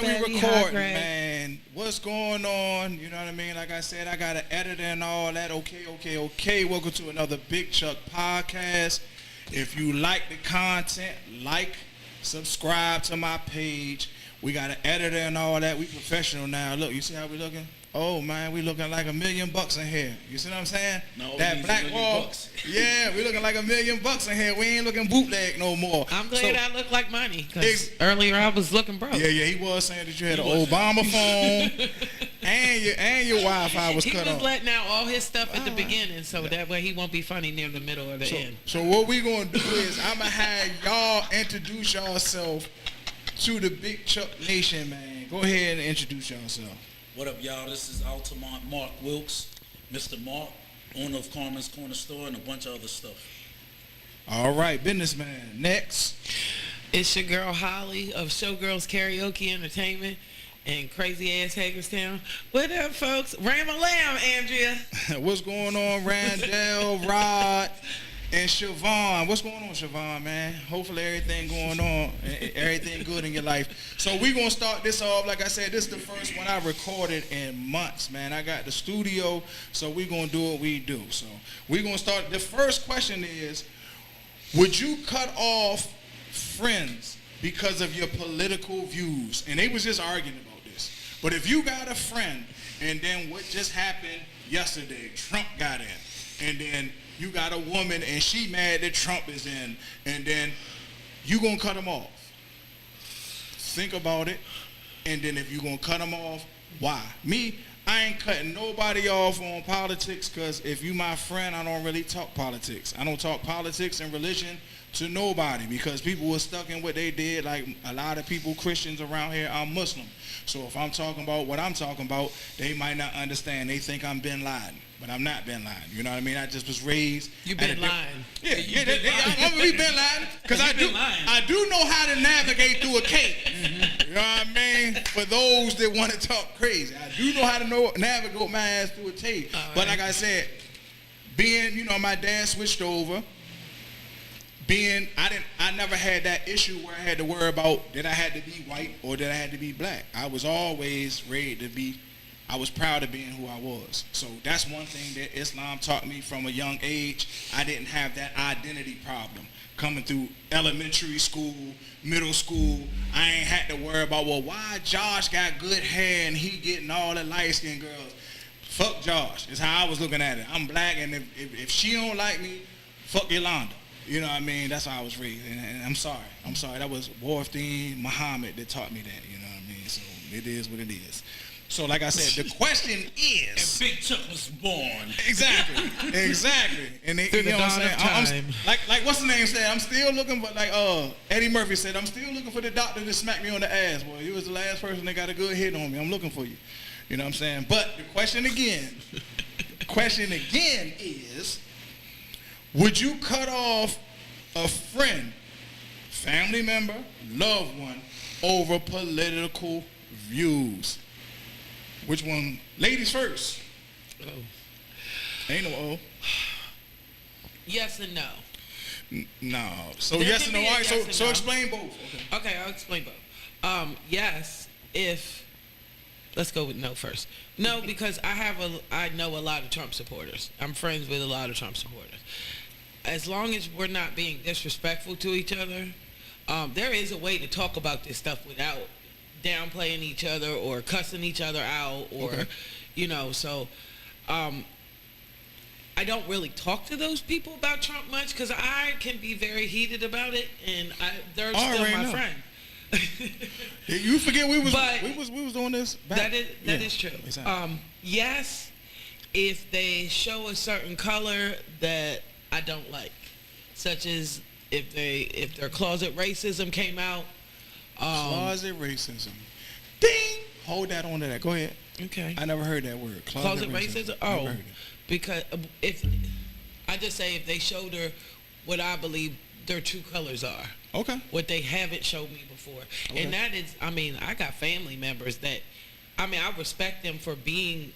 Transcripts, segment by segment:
we Fatty, recording, man. What's going on? You know what I mean? Like I said, I got an editor and all that. Okay. Welcome to another Big Chuck podcast. If you like the content, like, subscribe to my page. We got an editor and all that. We professional now. Look, you see how we looking? Oh, man, we looking like $1 million in here. You see what I'm saying? No, that black wall. Yeah, we looking like $1 million in here. We ain't looking bootleg no more. I'm glad I look like money, because earlier I was looking broke. Yeah, he was saying that you had an Obama phone and your Wi-Fi was cut off. He was letting out all his stuff at the beginning, so that way he won't be funny near the middle or the end. So what we going to do is I'm going to have y'all introduce yourself to the Big Chuck Nation, man. Go ahead and introduce yourself. What up, y'all? This is Altamont Mark Wilkes, Mr. Mark, owner of Carmen's Corner Store and a bunch of other stuff. All right, businessman. Next. It's your girl Holly of Showgirls Karaoke Entertainment in crazy ass Hagerstown. What up, folks? Ram-a-lam, Andrea. What's going on, Randall, Rod, and Siobhan? What's going on, Siobhan, man? Hopefully everything going on, everything good in your life. So we're going to start this off. Like I said, this is the first one I recorded in months, man. I got the studio, so we're going to do what we do. So we're going to start. The first question is, would you cut off friends because of your political views? And they was just arguing about this. But if you got a friend, and then what just happened yesterday, Trump got in, and then you got a woman and she mad that Trump is in, and then you gonna cut him off. Think about it, and then if you gonna cut him off, why? Me, I ain't cutting nobody off on politics, because if you my friend, I don't really talk politics. I don't talk politics and religion to nobody, because people were stuck in what they did. Like a lot of people, Christians around here, I'm Muslim. So if I'm talking about what I'm talking about, they might not understand. They think I'm Bin Laden, but I'm not Bin Laden. You know what I mean? I just was raised. You Bin Laden. Yeah, I'm gonna be Bin Laden, because I do know how to navigate through a cave. Mm-hmm. You know what I mean? For those that want to talk crazy, I do know how to navigate my ass through a cave. But like I said, being, my dad switched over. I never had that issue where I had to worry about that I had to be white or that I had to be black. I was always ready to be, I was proud of being who I was. So that's one thing that Islam taught me from a young age. I didn't have that identity problem. Coming through elementary school, middle school, I ain't had to worry about, well, why Josh got good hair and he getting all the light-skinned girls. Fuck Josh, is how I was looking at it. I'm black, and if she don't like me, fuck Yolanda. You know what I mean? That's how I was raised. And I'm sorry. That was Warfdeen Muhammad that taught me that. You know what I mean? So it is what it is. So like I said, the question is... And Big Chuck was born. Exactly. And they, you know what I'm saying? Like what's the name said? I'm still looking for, like Eddie Murphy said, I'm still looking for the doctor to smack me on the ass. Boy, you was the last person that got a good hit on me. I'm looking for you. You know what I'm saying? But the question again is... Would you cut off a friend, family member, loved one, over political views? Which one? Ladies first. Oh. Ain't no O. Yes and no. No. So There yes can and no. be a All right, yes and so no. explain both. Okay, I'll explain both. Yes, if... Let's go with no first. No, because I know a lot of Trump supporters. I'm friends with a lot of Trump supporters. As long as we're not being disrespectful to each other, there is a way to talk about this stuff without downplaying each other or cussing each other out, or, so I don't really talk to those people about Trump much, because I can be very heated about it, and they're still my friend. You forget we was doing this back. That is true. Exactly. Yes, if they show a certain color that I don't like, such as if their closet racism came out. Closet racism. Ding. Hold that on to that. Go ahead. Okay. I never heard that word. Closet racism. Oh, because if I just say if they showed her what I believe their true colors are. Okay. What they haven't showed me before. Okay. And that is, I got family members that, I respect them for being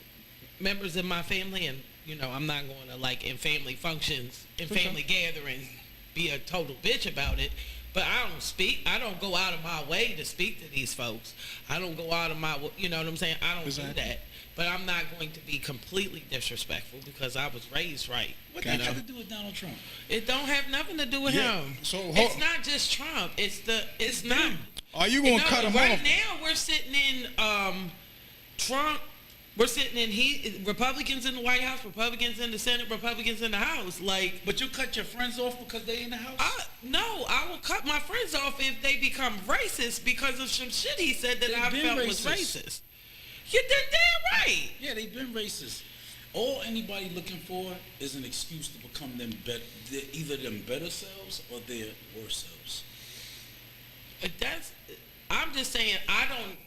members of my family, and, I'm not going to, in family functions, in family gatherings, be a total bitch about it, But I don't speak. I don't go out of my way to speak to these folks. I don't go out of my, you know what I'm saying? I don't do that. But I'm not going to be completely disrespectful because I was raised right. What that got to do with Donald Trump? It don't have nothing to do with him. So it's not just Trump. It's not. Are you gonna cut him right off? Right now we're sitting in Trump. We're sitting in Republicans in the White House, Republicans in the Senate, Republicans in the House. Like, but you cut your friends off because they in the House? No, I will cut my friends off if they become racist because of some shit he said that I felt was racist. You did damn right. Yeah, they've been racist. All anybody looking for is an excuse to become them either them better selves or their worse selves. I'm just saying I don't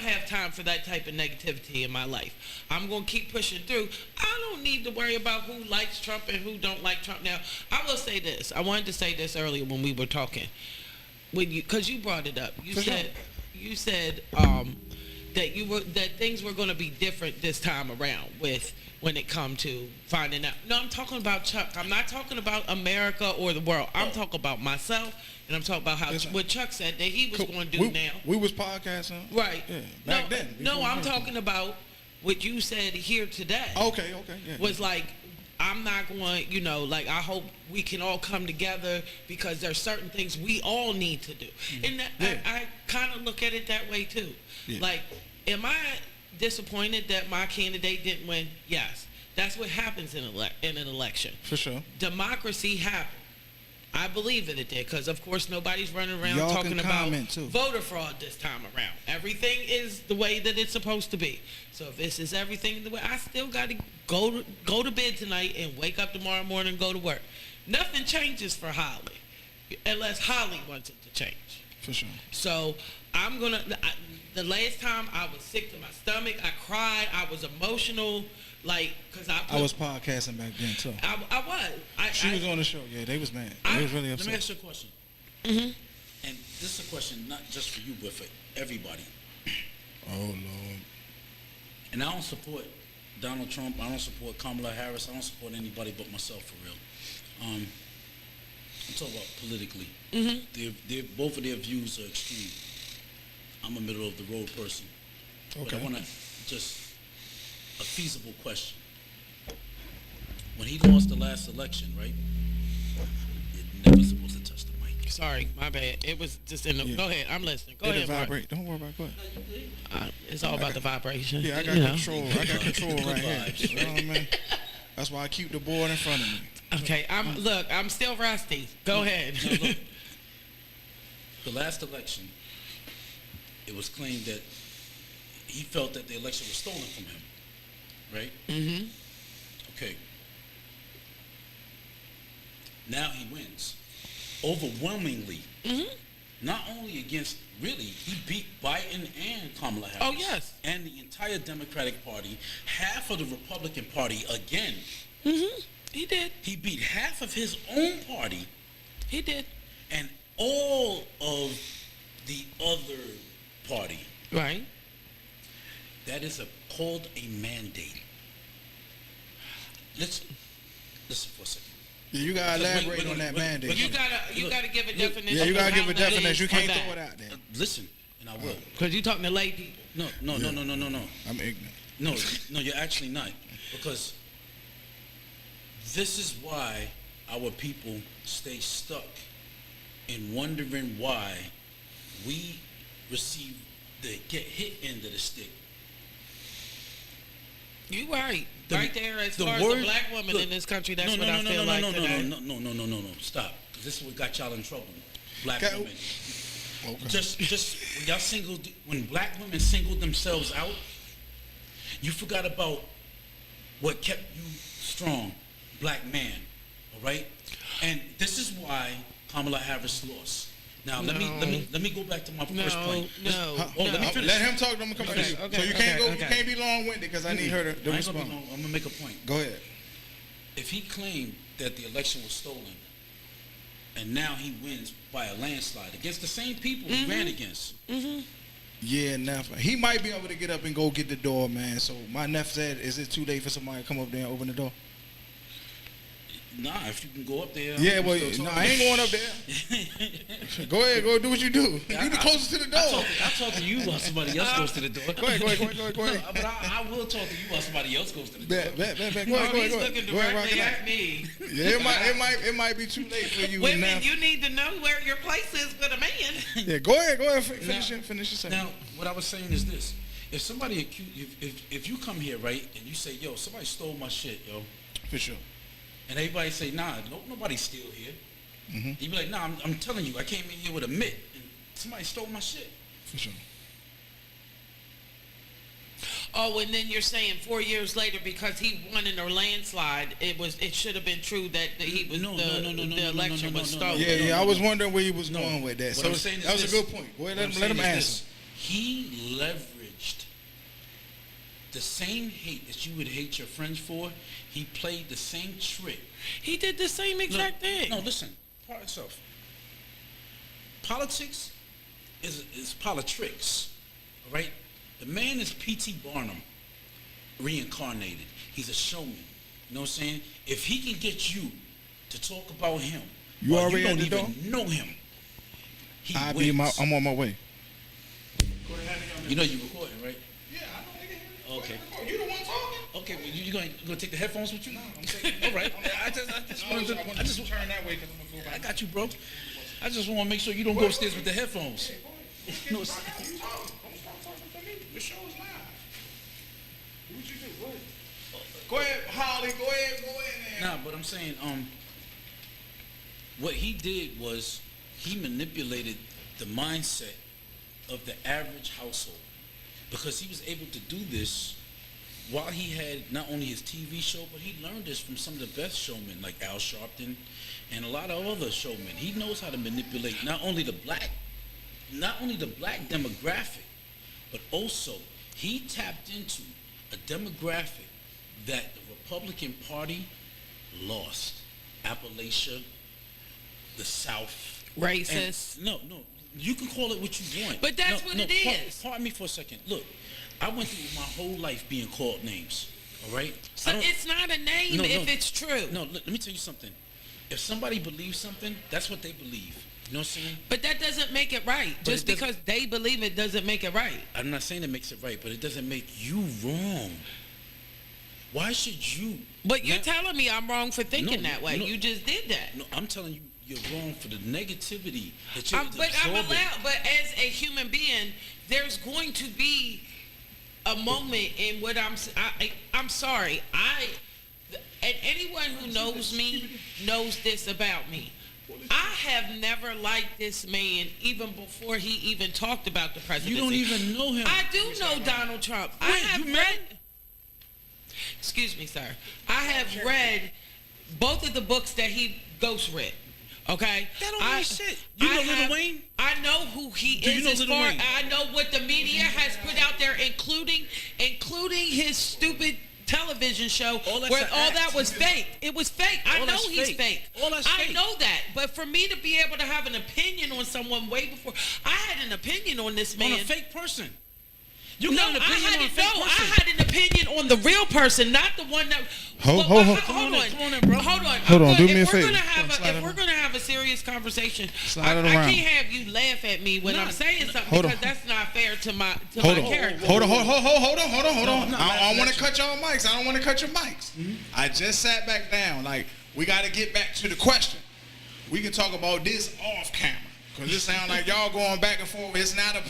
have time for that type of negativity in my life. I'm going to keep pushing through. I don't need to worry about who likes Trump and who don't like Trump. Now, I will say this. I wanted to say this earlier when we were talking. Because you brought it up. You said that things were going to be different this time around when it come to finding out. No, I'm talking about Chuck. I'm not talking about America or the world. I'm talking about myself. And I'm talking about what Chuck said that he was going to do now. We was podcasting. Right. Yeah, back then. No, I'm talking about what you said here today. Okay. Yeah. Was like, I'm not going, like, I hope we can all come together because there's certain things we all need to do. And I kind of look at it that way, too. Yeah. Like, am I disappointed that my candidate didn't win? Yes. That's what happens in an election. For sure. Democracy happens. I believe that it did because, of course, nobody's running around talking about voter fraud this time around. Everything is the way that it's supposed to be. So if this is everything the way, I still got to go to bed tonight and wake up tomorrow morning and go to work. Nothing changes for Holly unless Holly wants it to change. For sure. So I'm going to – the last time I was sick to my stomach, I cried, I was emotional – because I was podcasting back then too. I was. She was on the show. Yeah, they was mad. They was really upset. Let me ask you a question. Mm-hmm. And this is a question not just for you, but for everybody. Oh Lord. And I don't support Donald Trump. I don't support Kamala Harris. I don't support anybody but myself for real. I'm talking about politically. Mm-hmm. Both of their views are extreme. I'm a middle of the road person. Okay. But I want to just. A feasible question. When he lost the last election, right? You're never supposed to touch the mic. Sorry, my bad. It was just in the. Yeah. Go ahead, I'm listening. Go ahead. Vibrate. Don't worry about it. Go ahead. It's all about the vibration. Yeah, I got control. I got control right here. You know what I mean? That's why I keep the board in front of me. Okay, I'm still rusty. Go ahead. Now, look, the last election, it was claimed that he felt that the election was stolen from him. Right? Mm-hmm. Okay. Now he wins. Overwhelmingly. Mm-hmm. Not only against, really, he beat Biden and Kamala Harris. Oh, yes. And the entire Democratic Party, half of the Republican Party again. Mm-hmm. He did. He beat half of his own party. He did. And all of the other party. Right. That is called a mandate. Listen for a second. Yeah, you gotta elaborate on that mandate. But you gotta give a definition. Yeah, you gotta give a definition. You can't throw it out there. Listen, and I will. Because you're talking to lay people. No. I'm ignorant. No, you're actually not. Because this is why our people stay stuck in wondering why we get hit end of the stick. You right. Right there, as far as the black woman in this country, that's what I feel like today. No. Stop. This is what got y'all in trouble. Black women. Okay. Just when black women singled themselves out, you forgot about what kept you strong, black man. All right? And this is why Kamala Harris lost. Now let me go back to my first point. Let me finish. Let him talk. I'm gonna come back to you. So you can't go. You can't be long-winded because I need her to respond. I'm gonna make a point. Go ahead. If he claimed that the election was stolen, and now he wins by a landslide against the same people he ran against. Mm-hmm. Yeah, never. He might be able to get up and go get the door, man. So my nephew said, "Is it too late for somebody to come up there and open the door?" Nah, if you can go up there. Yeah, well, still no, talking. I ain't going up there. Go ahead, go do what you do. You the closest to the door. I talk to you while somebody else goes to the door. Go ahead. No, but I will talk to you while somebody else goes to the door. Bet. Go Oh, ahead. he's looking Go ahead, rock directly it out. at me. Yeah, it might be too late for you Women, now. you need to know where your place is with a man. Yeah, go ahead. Finish your sentence. Now, what I was saying is this: if somebody if you come here, right, and you say, "Yo, somebody stole my shit, yo," For sure. and everybody say, "Nah, nobody's still here," you be like, "Nah, I'm telling you, I came in here with a mitt, and somebody stole my shit." For sure. Oh, and then you're saying 4 years later because he won in a landslide, it should have been true that the election was stolen. Yeah. I was wondering where he was going with that. What So I'm saying is that was this. a good point. Go ahead, let him answer. He leveraged the same hate that you would hate your friends for. He played the same trick. He did the same exact thing. No, listen. Part yourself. Politics is politricks. All right? The man is P.T. Barnum reincarnated. He's a showman. You know what I'm saying? If he can get you to talk about him, You while already you don't at the even know him, he wins. I'm on my way. You know you recording, right? Yeah, I know, nigga. Okay. You the one talking. Okay, well, you gonna take the headphones with you? No, I'm taking. All right. I just wanted to turn that way because I'm gonna go back. I got you, bro. I just want to make sure you don't go upstairs with the headphones. You talking? Don't stop talking for me. The show is live. Do what you do. Go ahead. Go ahead, Holly. Go ahead, man. Nah, but I'm saying, what he did was he manipulated the mindset of the average household because he was able to do this while he had not only his TV show, but he learned this from some of the best showmen like Al Sharpton and a lot of other showmen. He knows how to manipulate not only the black demographic, but also he tapped into a demographic that the Republican Party lost. Appalachia, the South. Racist. And no, you can call it what you want. But that's what it is. Pardon me for a second. Look, I went through my whole life being called names, all right? So it's not a name if it's true. No, let me tell you something. If somebody believes something, that's what they believe. You know what I'm saying? But that doesn't make it right. Just because they believe it doesn't make it right. I'm not saying it makes it right, but it doesn't make you wrong. Why should you? But you're telling me I'm wrong for thinking No, that way. no. You just did that. No, I'm telling you, you're wrong for the negativity that you're But I'm absorbing. allowed. But as a human being, there's going to be a moment in what I'm sorry. And anyone who knows me knows this about me. I have never liked this man even before he even talked about the presidency. You don't even know him. I do know Donald Trump. I have read. Excuse me, sir. I have read both of the books that he ghost read. Okay. That don't mean shit. You know Lil Wayne? I know who he Do is. you know As Lil far Wayne? I know what the media has put out there, including his stupid television show All that's where an all act. that was fake. It was fake. I All know that's he's fake. fake. All that's I fake. know that. But for me to be able to have an opinion on someone way before, I had an opinion on this man. On a fake person. You No, got an opinion on a fake person. I had an opinion on the real person, not the one that. Hold on. Come on in, bro. Hold on, do me a favor. If we're gonna have a serious conversation, Slide I it around. can't have you laugh at me when I'm saying something Hold on. because that's not fair to my Hold on. character. Hold on. No, I don't want to no. cut y'all mics. I don't want to cut your mics. I just sat back down. Like, we got to get back to the question. We can talk about this off camera. Because it sounds like y'all going back and forth. This is not a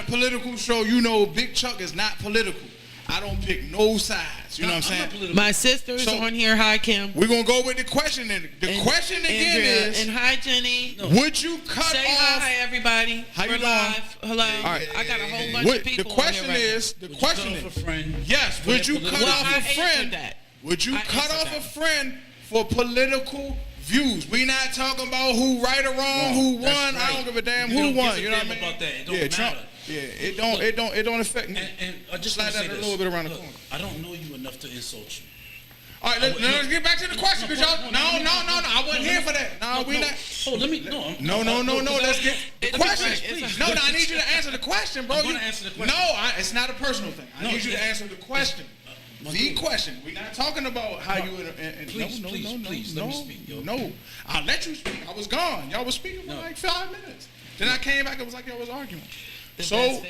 political show. You know, Big Chuck is not political. I don't pick no sides. You know what I'm saying? My sister's So- on here. Hi, Kim. We're going to go with the question. The question again Andrea, is, and hi, Jenny. would you cut Say off... hi, everybody. How you We're doing? live. Hello. All right. I got a whole bunch What, of the people question on here right is, Would you cut off a friend? yes, for would their you cut political off I a answered friend? that. Would you I cut answered off that. a friend for political views? We not talking about who right or wrong, who That's won. I right. don't give a damn You who don't give won. a You know what I damn mean? about that. It don't yeah, Trump. matter. Yeah, it don't affect me. And I just Slide want to say that a this. little bit around the Look, corner. I don't know you enough to insult you. All right, let's get back to the question, because y'all. No. I wasn't here for that. No, we not. Oh, let me. No. Let's get the It's question. all right. No, I need you to answer the question, bro. I'm gonna answer the question. No, it's not a personal thing. I No, need you to it's- answer the question. The question. We're not talking about how you. Please, let me speak, yo. No, I'll let you speak. I was gone. Y'all was speaking for like 5 minutes. Then I came back. It was like y'all was arguing. So,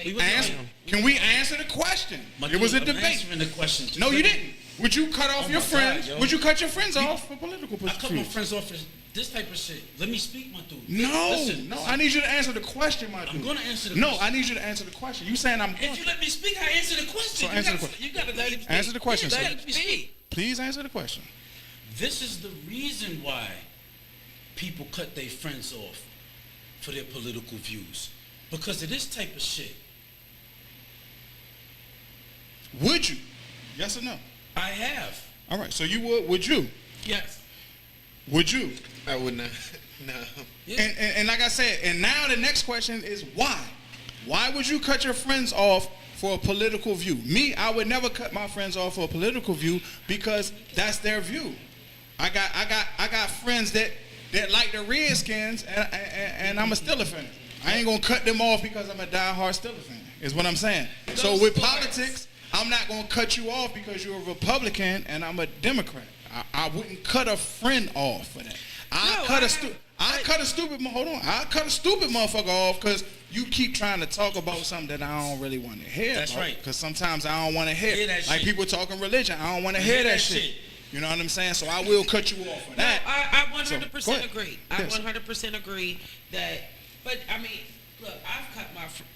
can we answer the question? It was a debate. Answering the question. No, you didn't. Would you cut off your friends? Would you cut your friends off for political I cut my views? friends off for this type of shit. Let me speak, my dude. Listen. I need you to answer the question, my dude. I'm going to answer the question. No, I need you to answer the question. You saying I'm going If you let me speak, I answer the question. So answer the question. You gotta let him speak. Answer the question, Let sir. him speak. Please answer the question. This is the reason why people cut their friends off for their political views. Because of this type of shit. Would you? Yes or no? I have. All right. So you would? Would you? Yes. Would you? I would not. No. Yeah. And like I said, and now the next question is why? Why would you cut your friends off for a political view? Me, I would never cut my friends off for a political view because that's their view. I got friends that like the Redskins, and I'm a Steelers fan. I ain't gonna cut them off because I'm a diehard Steelers fan. Is what I'm saying. So with politics, I'm not gonna cut you off because you're a Republican and I'm a Democrat. I wouldn't cut a friend off for that. I cut a stupid motherfucker off because you keep trying to talk about something that I don't really want to hear. That's right. Because sometimes I don't want to hear that like shit. people talking religion. I don't want to hear that shit. You know what I'm saying? So I will cut you off for that. I 100% So, go ahead. agree. Yes. I 100% agree that. But I mean, look,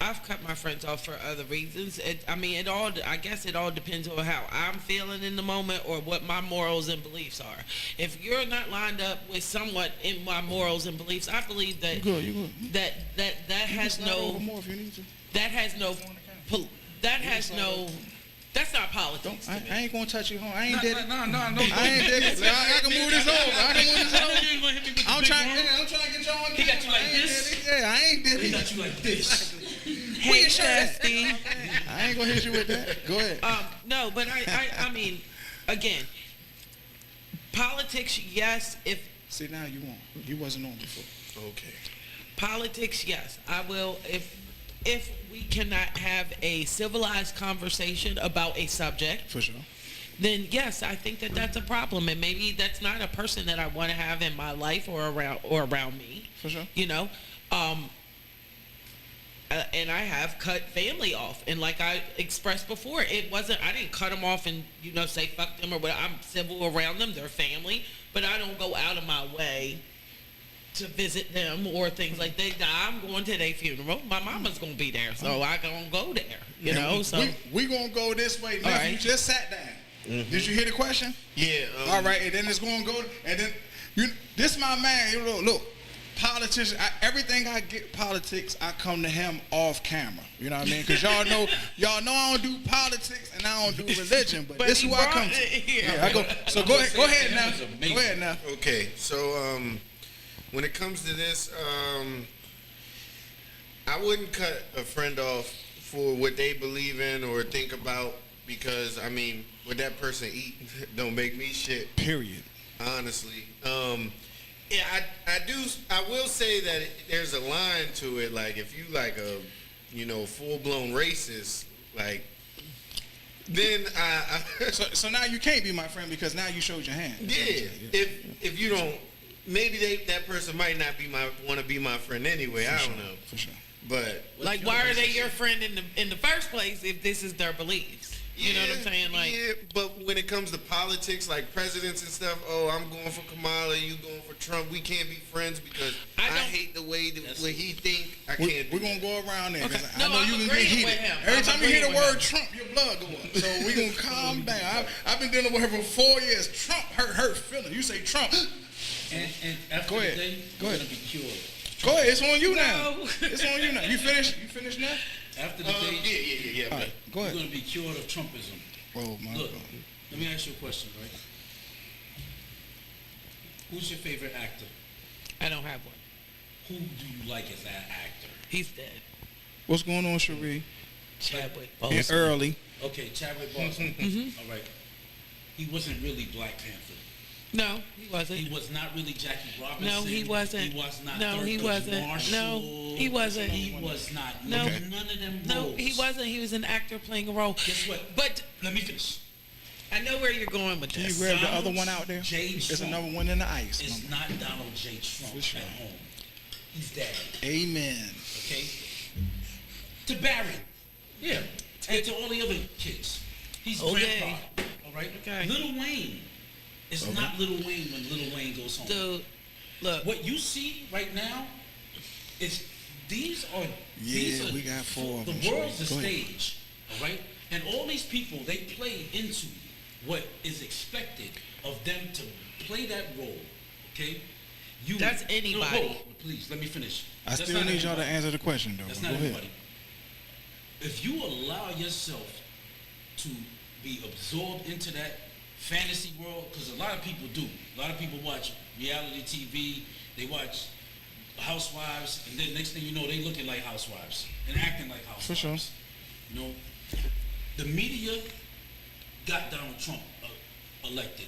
I've cut my friends off for other reasons. I guess it all depends on how I'm feeling in the moment or what my morals and beliefs are. If you're not lined up with somewhat in my morals and beliefs, I believe that You good. that has Slide no over more if you need to. That's not politics. I ain't gonna touch you home. I ain't did it. No. I ain't did it. I can move this over. You ain't gonna hit me with the I'm big trying arm. to get you on He got camera. you like I ain't this? did it. Yeah, I ain't did He it. got you like this. Hey, Dusty. I ain't gonna hit you with that. Go ahead. No, but I mean, again, politics, yes. See, now you won't. You wasn't on before. Okay. Politics, yes. I will if we cannot have a civilized conversation about a subject, For sure. then yes, I think that that's a problem, and maybe that's not a person that I want to have in my life or around me. For sure. You know, and I have cut family off, and like I expressed before, I didn't cut them off and say fuck them or what. I'm civil around them; they're family, but I don't go out of my way to visit them or things like that. I'm going to their funeral. My mama's gonna be there, so I gonna go there. So we gonna go this way. All Nephew right. just sat down. Did you hear the question? Yeah. All right, and then it's gonna go, and then this my man. Look, politician. Everything I get politics, I come to him off camera. You know what I mean? Because y'all know I don't do politics and I don't do religion, but this is who I come to. Yeah, I go. So go ahead now. Go ahead now. Okay. So when it comes to this, I wouldn't cut a friend off for what they believe in or think about because what that person eat don't make me shit. Period. Honestly. Yeah, I will say that there's a line to it. Like if you like a full-blown racist, like then So now you can't be my friend because now you showed your hand. yeah. If you don't, maybe that person might not want to be my friend anyway. I don't know. For sure. But like, why are they your friend in the first place if this is their beliefs? You know what I'm saying? Like, yeah, but when it comes to politics, like presidents and stuff, I'm going for Kamala, you going for Trump. We can't be friends because I hate the way when he think. We're gonna go around there. Okay. I know I'm you can get agreeing heated. with him. Every I'm time you hear the agreeing with word Trump, your blood go up. So we're gonna calm down. I've been dealing with her for 4 years. Trump hurt feeling. You say Trump. And after Go the ahead. day, Go you're ahead. gonna be cured. Go ahead. It's on you now. No. It's on you now. You finished now? After the day, yeah. All right. Go you're ahead. gonna be cured of Trumpism. Oh my Look, God. let me ask you a question, right? Who's your favorite actor? I don't have one. Who do you like as an actor? He's dead. What's going on, Cherie? Chadwick. And early. Okay, Chadwick Boseman. All right. He wasn't really Black Panther. No, he wasn't. He was not really Jackie Robinson. No, he wasn't. He was not. No, he wasn't. Marshall. No, he wasn't. He was not. No. None of them roles. No, he wasn't. He was an actor playing a role. Guess what? But Let me finish. I know where you're going with Can you this. grab the other one out there? J. There's Trump another one in the ice. It's Mama. not Donald J. Trump For sure. at home. He's dad. Amen. Okay? To Barry. Yeah. And to all the other kids. He's Okay. grandpa. All right? Okay. Little Wayne. It's not Little Wayne when Little Wayne goes home. Dude, look. What you see right now is these are We got 4 of them. the world's a Go ahead. stage, all right? And all these people, they play into what is expected of them to play that role, okay? That's anybody. No, please, let me finish. I That's still not need y'all to everybody. answer the question, though. That's Go not ahead. everybody. If you allow yourself to be absorbed into that fantasy world, because a lot of people do. A lot of people watch reality TV, they watch housewives, and then next thing you know, they looking like housewives and acting like housewives. For sure. You know, the media got Donald Trump elected.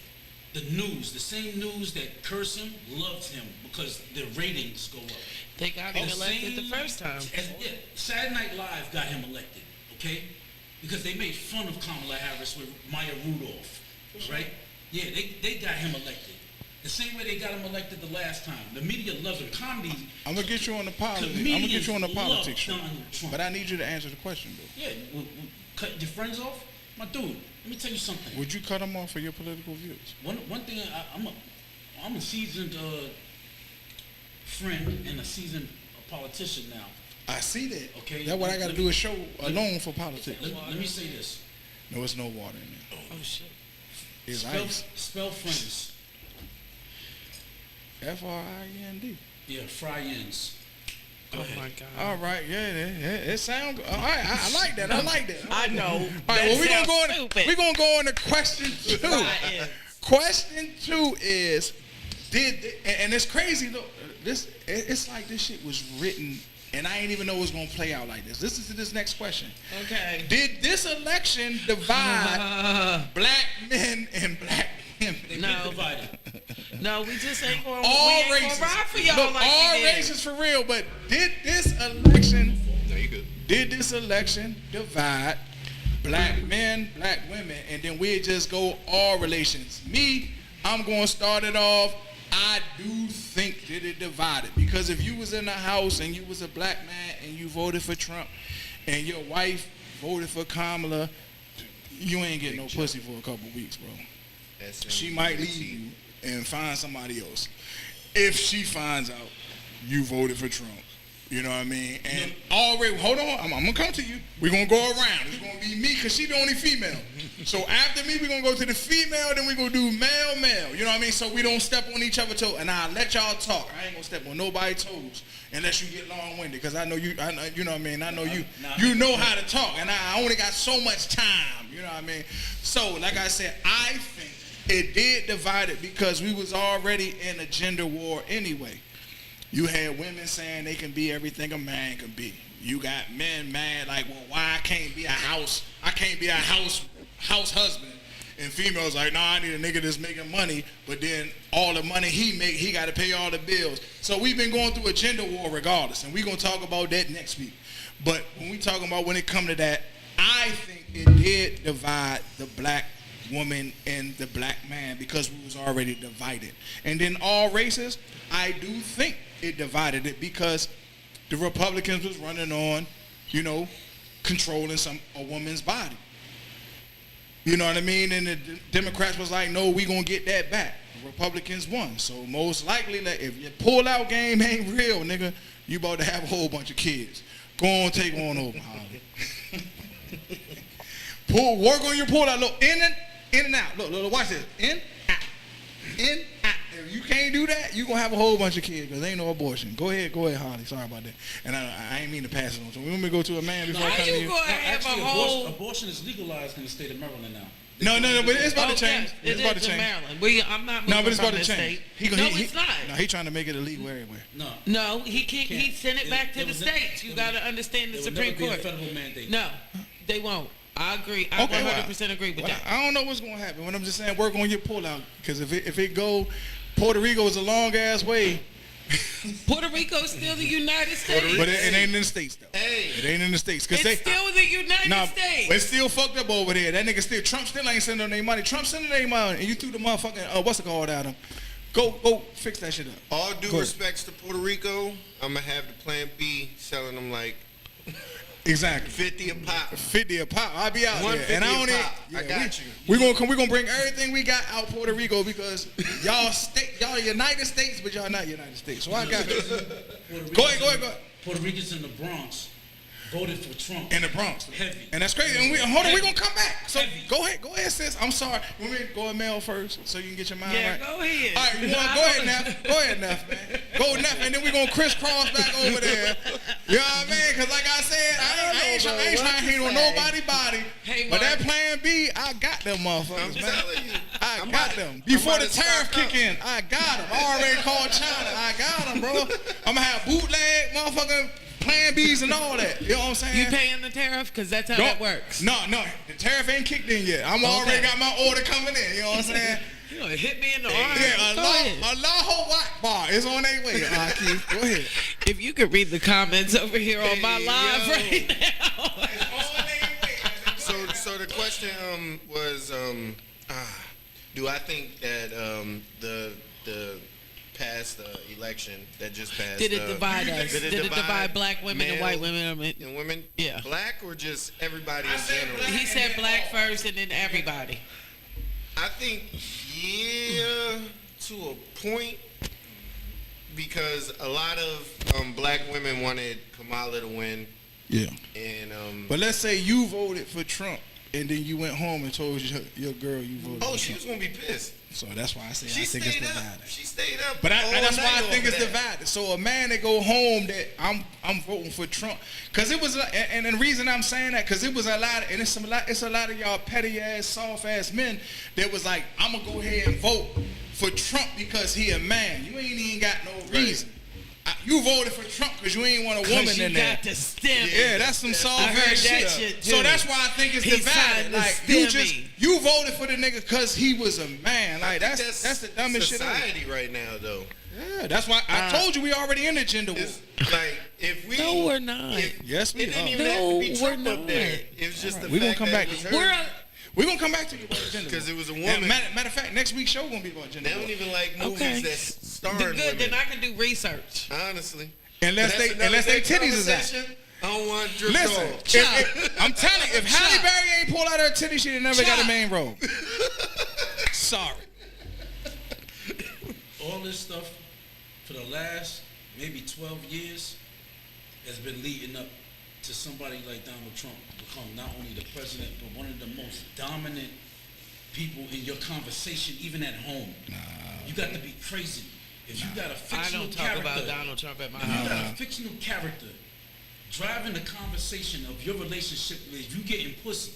The news, the same news that curse him, loves him because the ratings go up. They got him The elected the same- first time. Yeah, Saturday Night Live got him elected, okay? Because they made fun of Kamala Harris with Maya Rudolph, right? Yeah, they got him elected. The same way they got him elected the last time. The media loves him. Comedy. I'm gonna get you on the politics. I'm Comedians gonna get you on the love politics show. Donald Trump. But I need you to answer the question, though. Yeah, we'll cut your friends off? My dude, let me tell you something. Would you cut them off for your political views? One thing, I'm a seasoned friend and a seasoned politician now. I see that. Okay. That's what I got to do a show alone for politics. Let me say this. No, it's no water in there. Oh, shit. It's Spell, ice. spell friends. Friend. Yeah, fry-ins. Go Oh, ahead. my God. All right, it sounds all right. I like that. I like that. I know. All right, well, we're gonna go into question 2. Right. Question 2 is, and it's crazy though. It's like this shit was written, and I ain't even know it was gonna play out like this. Listen to this next question. Okay. Did this election divide black men and black women? They've No. been divided. No, we just ain't going All to races. ride for y'all Look, like all we did. races for real. But did this election? No, you good. Did this election divide black men, black women, and then we just go all relations? Me, I'm going to start it off. I do think that it divided, because if you was in the house and you was a black man and you voted for Trump and your wife voted for Kamala, you ain't getting no pussy for a couple weeks, bro. She might leave you and find somebody else. If she finds out you voted for Trump, you know what I mean? And already, hold on, I'm gonna come to you. We're gonna go around. It's gonna be me, because she the only female. So after me, we're gonna go to the female, then we're gonna do male, male. You know what I mean? So we don't step on each other's toes. And I'll let y'all talk. I ain't gonna step on nobody's toes unless you get long-winded, because I know you, you know what I mean? I know you know how to talk, and I only got so much time, you know what I mean? So, like I said, I think it did divide it because we was already in a gender war anyway. You had women saying they can be everything a man can be. You got men mad like, well, why I can't be a house husband? And females like, nah, I need a nigga that's making money, but then all the money he make, he got to pay all the bills. So we've been going through a gender war regardless, and we're going to talk about that next week. But when we talking about when it come to that, I think it did divide the black woman and the black man, because we was already divided. And then all races, I do think it divided it, because the Republicans was running on, controlling a woman's body. You know what I mean? And the Democrats was like, no, we gonna get that back. The Republicans won. So most likely, like, if your pull-out game ain't real, nigga, you about to have a whole bunch of kids. Go on, take on over, Holly. Work on your pull-out. Look, in and out. Look, watch this. In, out. If you can't do that, you gonna have a whole bunch of kids, because ain't no abortion. Go ahead, Holly. Sorry about that. And I ain't mean to pass it on. So we want me to go to a man before I How come to you you? going to have a Actually, whole... abortion is legalized in the state of Maryland now. No, but it's about to change. Yes, It's about to in change. Maryland. I'm not moving No, but it's from about to this change. state. No, it's not. No, he trying to make it illegal everywhere. No. He can't. He sent it back to It the was states. You got to understand the It would Supreme never be a Court. federal mandate. No, they won't. I agree. I 100% agree with that. I don't know what's gonna happen. When I'm just saying, work on your pullout, because if it go, Puerto Rico is a long ass way. Puerto Rico's still the United States. But it ain't in the States though. Hey. It ain't in the States because It's still the United States. It's still fucked up over there. That nigga still Trump still ain't sending their money. Trump sending their money, and you threw the motherfucking what's it called at him? Go fix that shit up. All due respects to Puerto Rico, I'm gonna have the Plan B selling them like exactly 50 a pop. 50 a pop. I'll be out there, 150 and I a don't. pop. I got you. We gonna bring everything we got out Puerto Rico because y'all United States, but y'all not United States. So I got you. Go ahead. Puerto Ricans in the Bronx voted for Trump. In the Bronx. Heavy. And that's crazy. And we gonna come back. So go ahead, sis. I'm sorry. You want me to go and mail first so you can get your mind right? Go ahead. All right, you want go ahead, Neff. Go ahead, Neff, man. Go Neff, and then we gonna crisscross back over there. You know what I mean? Because like I said, I ain't trying to hate on nobody's body. Hey, but that Mark. Plan B, I got them motherfuckers, I'm man. telling you. I got them. Before the tariff kick in, I got them. I already called China. I got them, bro. I'm gonna have bootleg motherfucking Plan Bs and all that. You know what I'm saying? You paying the tariff? Because that's how that works. No. The tariff ain't kicked in yet. I'm already got my order coming in. You know what I'm saying? You gonna hit me in the arm? Yeah, Go ahead. Allahu Akbar is on their way. Keith, go ahead. If you could read the comments over here on my live right now. So the question was do I think that the past election that just passed Did it divide us? Did it divide black women and white women? And women? Yeah. Black or just everybody in general? He said black first and then everybody. I think to a point, because a lot of black women wanted Kamala to win. Yeah. And but let's say you voted for Trump and then you went home and told your girl you voted for Trump. she was gonna be pissed. So that's why I say She I think it's stayed up. divided. She stayed up. But that's why I all think night it's over that. divided. So a man that go home that I'm voting for Trump, because it was, and the reason I'm saying that, because it was a lot, and it's a lot of y'all petty ass, soft ass men that was like, I'm gonna go ahead and vote for Trump because he a man. You ain't even got no reason. You voted for Trump because you ain't want a woman in there. Got the stem. Yeah, that's some soft I heard ass that shit. shit, too. So that's why I think it's He's divided. trying to Like stem you voted for the nigga because he was a man. Like that's the dumbest shit ever. society right now, though. Yeah, that's why I told you we already in the gender war. It's like if we. No, we're not. Yes, we It didn't are. even No, have to be we're Trump up not. there. It was just the We gonna fact come that back. it was her. We're gonna come back to you about gender Because it was a war. woman. Matter of fact, next week's show gonna be about gender They war. don't even like movies Okay. that's starring Good. women. Then I can do research. Honestly. Unless But that's they another titties big is out. conversation. I don't want to drip Listen, off. I'm telling you, if Halle Chop. Berry ain't pulled out her titties, she never got a Chop. main role. Sorry. All this stuff for the last maybe 12 years has been leading up to somebody like Donald Trump become not only the president, but one of the most dominant people in your conversation, even at home. You got to be crazy. If you got a I fictional don't talk character, about Donald Trump at my if you house. got a fictional character driving the conversation of your relationship with you getting pussy,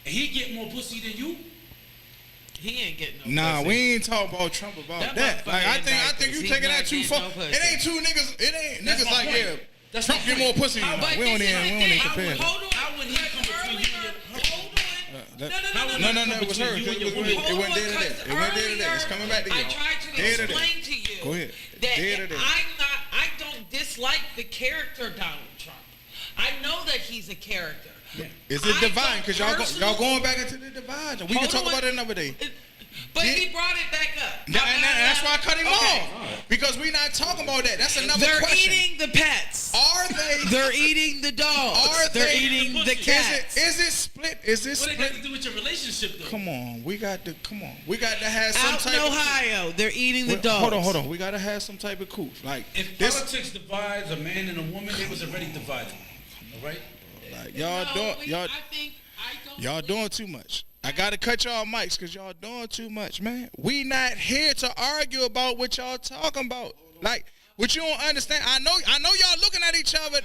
and he get more pussy than you, He ain't getting no Nah, pussy. we ain't talking about Trump about That that. Like, I motherfucker think ain't you nice. taking that He's too not far. getting no It ain't pussy. two niggas. It ain't That's niggas my like point. That's Trump my get point. more pussy. But We don't this is even the thing. compare. Hold on. How would he come between you and your Hold on. No, it was her. Between you and your woman. It went there today. It went there today. It's coming back to you. I tried to Dead today. explain to you Go ahead. that Dead today. I don't dislike the character Donald Trump. I know that he's a character. Is it I divine? don't Because y'all personally- going back into the divide. We can Hold talk on. about it another day. But Yeah. he brought it back up. And that's why I cut him Okay. off. Because we not talking about that. That's another They're question. eating the pets. Are they? They're eating the dogs. Are They're they- eating the Is it- cats. Is it split? Is it what it got split? to do with your relationship, though? Come on, we got to have some Out type in of Ohio, they're eating the dogs. Hold on. We gotta have some type of coup. Like If this, politics divides a man and a woman, they was already divided. All right? like y'all doing too much. I gotta cut y'all mics because y'all doing too much, man. We not here to argue about what y'all talking about. Like what you don't understand. I know y'all looking at each other.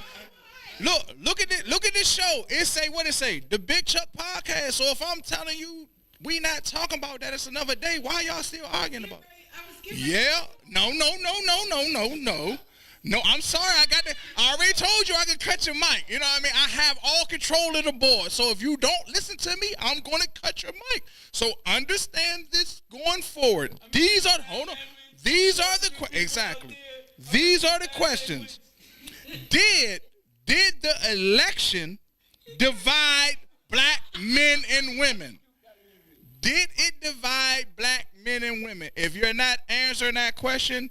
Look at this show. It say what it say. The Big Chuck podcast. So if I'm telling you we not talking about that, it's another day. Why y'all still arguing about it? Yeah. No. No, I'm sorry. I already told you I could cut your mic. You know what I mean? I have all control of the board. So if you don't listen to me, I'm going to cut your mic. So understand this going forward. These are the exactly. These are the questions. Did the election divide black men and women? Did it divide black men and women? If you're not answering that question,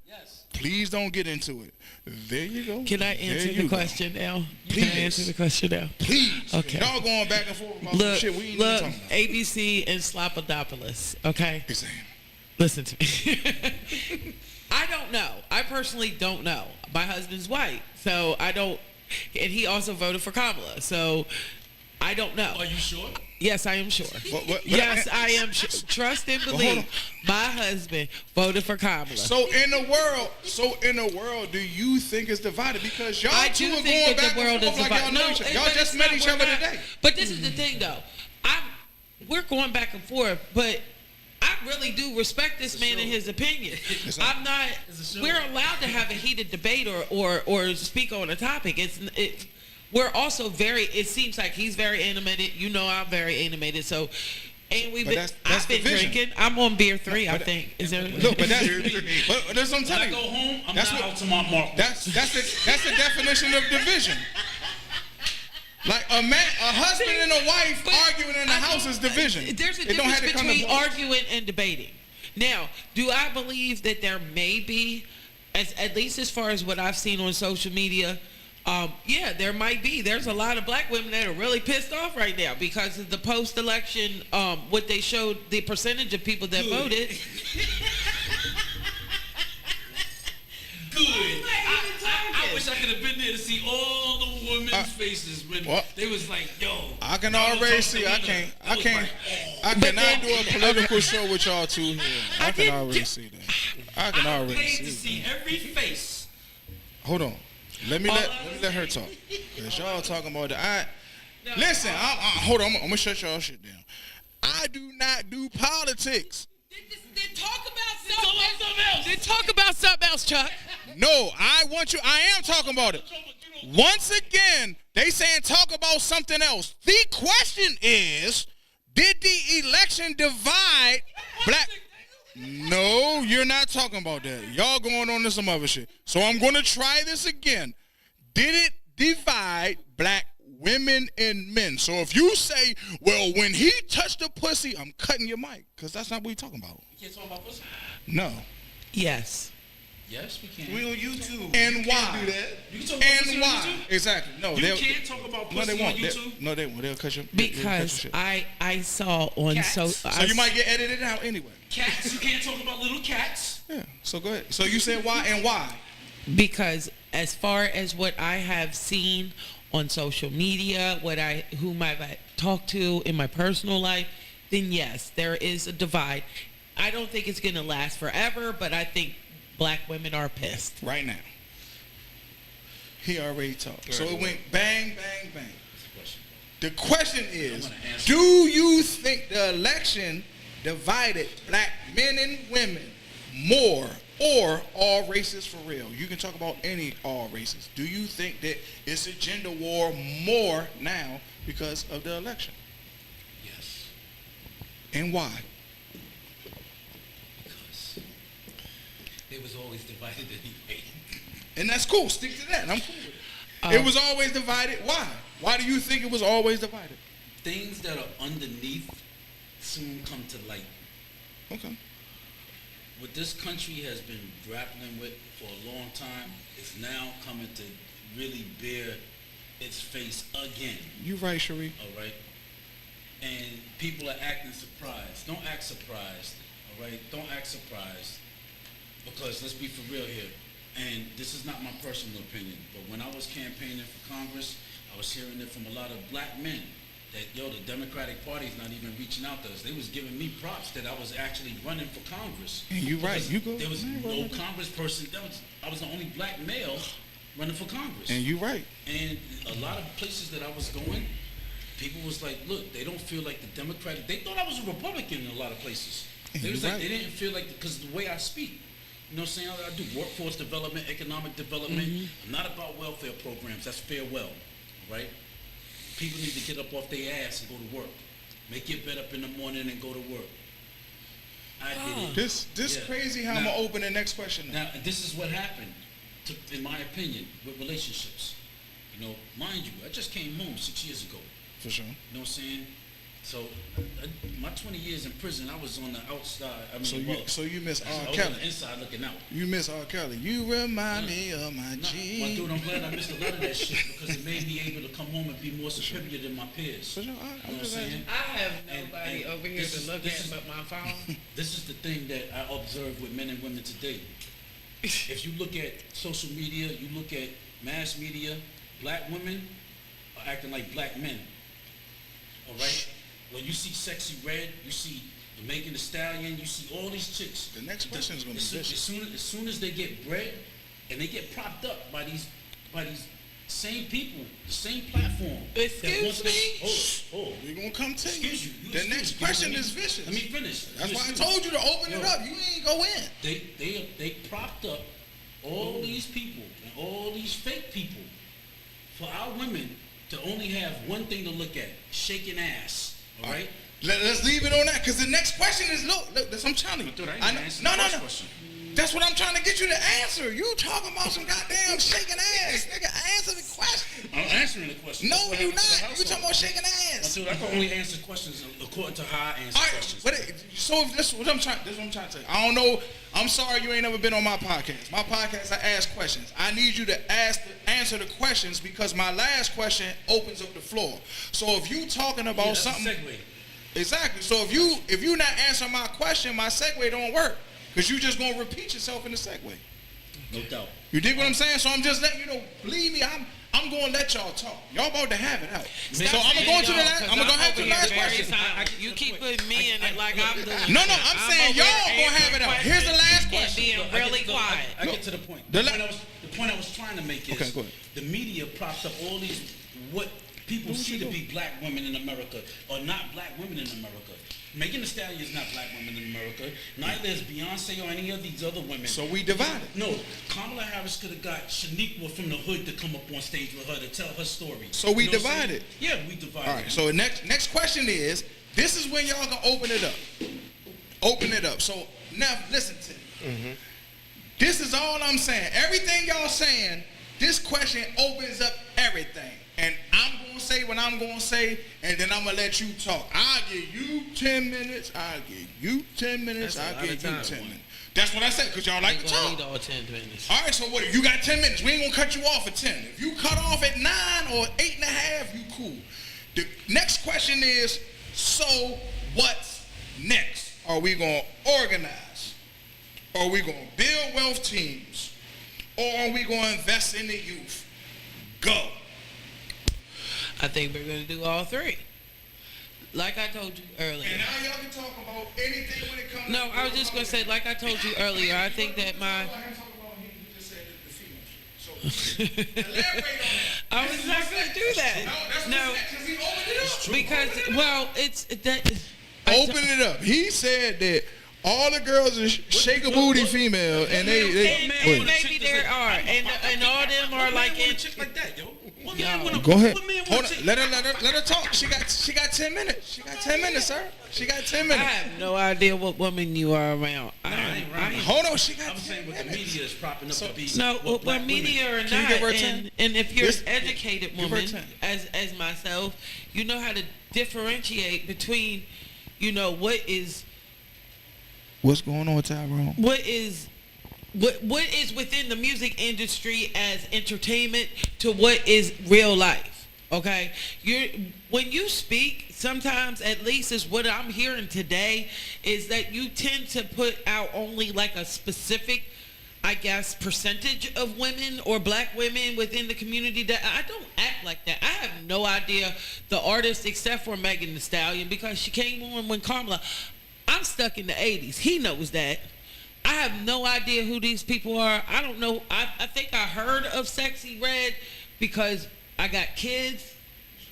please don't get into it. There you go. Can I answer the question now? Please. Can I answer the question now? Please. Okay. Y'all going back and forth about some shit we ain't even talking about. ABC and Slapodopoulos, okay? Exactly. Listen to me. I don't know. I personally don't know. My husband's white, so I don't, and he also voted for Kamala, so I don't know. Are you sure? Yes, I am sure. Yes, I am sure. Trust and believe. My husband voted for Kamala. So in the world, do you think it's divided? Because y'all I two do are think going that back the world and is forth like divided. y'all know each other. Y'all but just it's met not- each we're other not- today. But this is the thing, though. We're going back and forth, but I really do respect this man and his opinion. I'm not. We're allowed to have a heated debate or speak on a topic. We're also very. It seems like he's very animated. You know, I'm very animated. So, and we've But been. that's I've been division. drinking. I'm on beer 3. I think. Is there? Look, but that's what I'm When I telling go you. home, I'm That's not what- out to my mark. That's the definition of division. Like a husband and a wife But arguing in the house is division. There's a It don't difference have to come to between blows. arguing and debating. Now, do I believe that there may be, at least as far as what I've seen on social media, yeah, there might be. There's a lot of black women that are really pissed off right now because of the post-election, what they showed, the percentage of people that voted. Good. I wish I could have been there to see all the women's faces when they was like, "Yo." I can Donald already Trump see. the I leader. can't. I was like, I But cannot then- do a political show with y'all two here. I can didn't already do- see that. I can I already paid to see. see every face. Hold on. Let me let her talk. Cause y'all talking about that. Listen. Hold on. I'm gonna shut y'all shit down. I do not do politics. Then talk about something else. Then talk about something else, Chuck. No, I am talking about it. Once again, they saying talk about something else. The question is, did the election divide black? No, you're not talking about that. Y'all going on to some other shit. So I'm going to try this again. Did it divide black women and men? So if you say, well, when he touched the pussy, I'm cutting your mic, because that's not what we're talking about. You can't talk about pussy. No. Yes. Yes, we can. We on YouTube. And You why? can't do that. You can talk about pussy And on why? YouTube? Exactly. No, You can't talk about pussy no, they on won't. YouTube. No, they won't. They'll cut you. Because I saw on Cats. so You might get edited out anyway. Cats. You can't talk about little cats. Yeah. So go ahead. So you said why and why? because as far as what I have seen on social media, whom I've talked to in my personal life, then yes, there is a divide. I don't think it's going to last forever, but I think black women are pissed. Right now. He already talked. So it went bang, bang, bang. The question is, do you think the election divided black men and women more, or all races for real? You can talk about any all races. Do you think that it's a gender war more now because of the election? Yes. And why? Because it was always divided anyway. And that's cool. Stick to that. I'm cool with it. It was always divided. Why? Why do you think it was always divided? Things that are underneath soon come to light. Okay. What this country has been grappling with for a long time is now coming to really bear its face again. You right, Cherie. All right? And people are acting surprised. Don't act surprised. All right? Don't act surprised. Because let's be for real here. And this is not my personal opinion, but when I was campaigning for Congress, I was hearing it from a lot of black men that, the Democratic Party is not even reaching out to us. They was giving me props that I was actually running for Congress. And you right. Because You go. There was Man, no right. congressperson. I was the only black male running for Congress. And you right. And a lot of places that I was going, people was like, look, they don't feel like the Democratic. They thought I was a Republican in a lot of places. And They was you're like, right. they didn't feel like, because the way I speak. You know what I'm saying? I do workforce development, economic development. I'm not about welfare programs. That's farewell, right? People need to get up off their ass and go to work. Make your bed up in the morning and go to work. I did it. This Yeah. crazy how I'm Now- gonna open the next question. Now, this is what happened, in my opinion, with relationships. You know, mind you, I just came home 6 years ago. For sure. You know what I'm saying? So, my 20 years in prison, I was on the outside. I mean, So you miss I R. was Kelly. on the inside looking out. You miss R. Kelly. You remind me of my Nah, G. my dude, I'm glad I missed a lot of that shit because it made me able to come home and be more superior than my peers. For sure. You know I'm what I'm just saying? asking. I have And- nobody and over here this to is- look this at is- but my phone. This is the thing that I observe with men and women today. If you look at social media, you look at mass media, black women are acting like black men. All right? When you see Sexy Red, you see the Megan Thee Stallion, you see all these chicks. The next question is gonna be as vicious. soon as they get bread and they get propped up by these same people, the same platform. that Excuse wants to- me? Oh, We're gonna come to you. excuse you. The next question is vicious. Let me finish. That's why I Excuse told you to open Yo. it up. You ain't go in. They propped up all these people and all these fake people for our women to only have one thing to look at: shaking ass. All right. Let's leave it on that, because the next question is look. That's what I'm trying to. Dude, I ain't I gonna know- answer no, the no, first no. question. That's what I'm trying to get you to answer. You talking about some goddamn shaking ass, nigga? Answer the question. I'm answering the question. No, That's what you happened to the not. You household. talking about shaking ass. Dude, I can only answer questions according to how I answer All right, questions. but so this is what I'm trying. This is what I'm trying to say. I don't know. I'm sorry you ain't never been on my podcast. My podcast, I ask questions. I need you to answer the questions because my last question opens up the floor. So if you talking about that's a something, segue. exactly. So if you not answering my question, my segue don't work because you just gonna repeat yourself in the segue. No doubt. You dig what I'm saying? So I'm just letting you know. Believe me, I'm gonna let y'all talk. Y'all about to have it out. So I'm gonna go into the last. I'm gonna go ahead to the last question. You keep putting me in it like I'm doing. No, I'm saying over y'all here gonna have it out. answering Here's the last and question. being Look, really quiet. I get to the point. The The point I was trying to make is Okay, go ahead. the media props up all these what people see to be black women in America or not black women in America. Megan Thee Stallion is not black women in America. Neither is Beyonce or any of these other women. So we divided. No, Kamala Harris could have got Shaniqua from the hood to come up on stage with her to tell her story. So we You know what I'm saying? divided. Yeah, we divided. All right. So next question is. This is when y'all gonna open it up. Open it up. So now listen to me. This is all I'm saying. Everything y'all saying. This question opens up everything. And I'm going to say what I'm going to say, and then I'm going to let you talk. I'll give you 10 minutes. I'll give you 10 minutes. That's a I'll lot give of you time. 10 minutes. That's what I said, because y'all like to gonna talk. need all 10 minutes. All right, so what? You got 10 minutes. We ain't going to cut you off at 10. If you cut off at 9 or 8.5, you cool. The next question is, so what's next? Are we going to organize? Are we going to build wealth teams? Or are we going to invest in the youth? Go. I think we're going to do all three. Like I told you earlier. And now y'all can talk about anything when it comes No, I was just going to say, like I told you earlier, I think that my... Elaborate on that. I was not going to do that. No, because, well, it's... that. Open it up. He said that all the girls are shake a booty female, and they And maybe there are. And all them are like... a chick like that, yo. What man Yo. wanna- Go ahead. what man Hold wanna on. chick- Let her talk. She got 10 minutes. She got 10 minutes, sir. She got 10 I minutes. have no idea what woman you are around. I ain't right. Hold on. She got I'm 10 saying what the minutes. media is propping up to be. No, what well, black media women. or Can you not, give her a 10? and if you're Yes. an educated Give her a woman, 10. as myself, you know how to differentiate between, you know, what is What's going on, Tyrone? what is within the music industry as entertainment to what is real life. Okay, when you speak, sometimes, at least is what I'm hearing today, is that you tend to put out only like a specific, I guess, percentage of women or black women within the community. That I don't act like that. I have no idea the artist except for Megan Thee Stallion, because she came on when Kamala. I'm stuck in the 80s. He knows that. I have no idea who these people are. I don't know. I think I heard of Sexy Red because I got kids.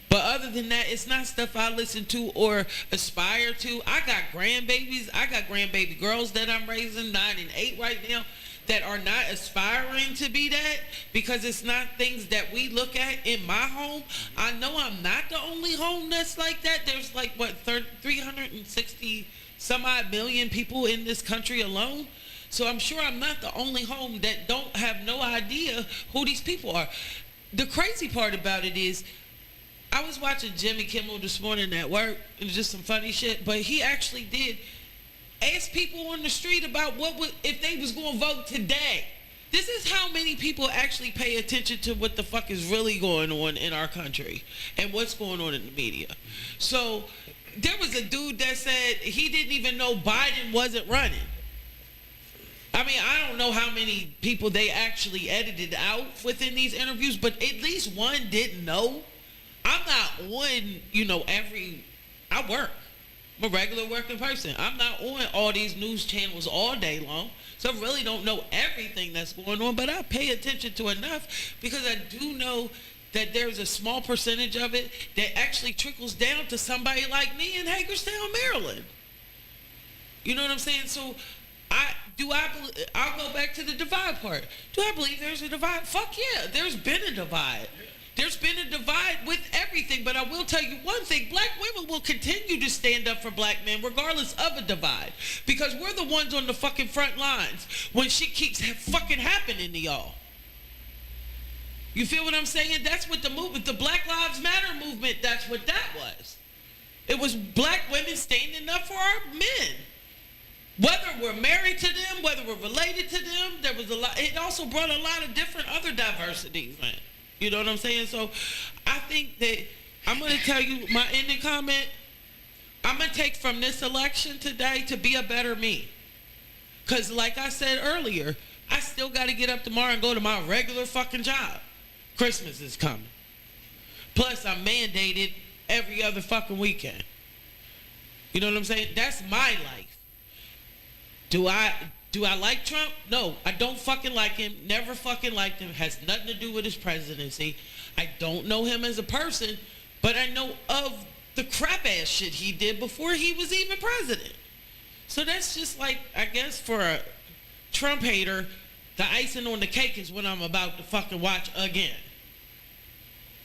But other than that, it's not stuff I listen to or aspire to. I got grandbabies. I got grandbaby girls that I'm raising, 9 and 8 right now, that are not aspiring to be that, because it's not things that we look at in my home. I know I'm not the only home that's like that. There's like, what, 360 some odd million people in this country alone. So I'm sure I'm not the only home that don't have no idea who these people are. The crazy part about it is, I was watching Jimmy Kimmel this morning at work. It was just some funny shit, but he actually did ask people on the street about if they was going to vote today. This is how many people actually pay attention to what the fuck is really going on in our country and what's going on in the media. So there was a dude that said he didn't even know Biden wasn't running. I mean, I don't know how many people they actually edited out within these interviews, but at least one didn't know. I'm not on, I work. I'm a regular working person. I'm not on all these news channels all day long. So I really don't know everything that's going on, but I pay attention to enough because I do know that there's a small percentage of it that actually trickles down to somebody like me in Hagerstown, Maryland. You know what I'm saying? So I'll go back to the divide part. Do I believe there's a divide? Fuck yeah, there's been a divide. There's been a divide with everything, but I will tell you one thing. Black women will continue to stand up for black men regardless of a divide because we're the ones on the fucking front lines when shit keeps fucking happening to y'all. You feel what I'm saying? That's what the movement, the Black Lives Matter movement, that's what that was. It was black women standing up for our men. Whether we're married to them, whether we're related to them, there was a lot. It also brought a lot of different other diversities, man. You know what I'm saying? So I think that I'm going to tell you my ending comment. I'm going to take from this election today to be a better me. Because like I said earlier, I still got to get up tomorrow and go to my regular fucking job. Christmas is coming. Plus, I'm mandated every other fucking weekend. You know what I'm saying? That's my life. Do I like Trump? No, I don't fucking like him. Never fucking liked him. Has nothing to do with his presidency. I don't know him as a person, but I know of the crap ass shit he did before he was even president. So that's just like, I guess for a Trump hater, the icing on the cake is what I'm about to fucking watch again.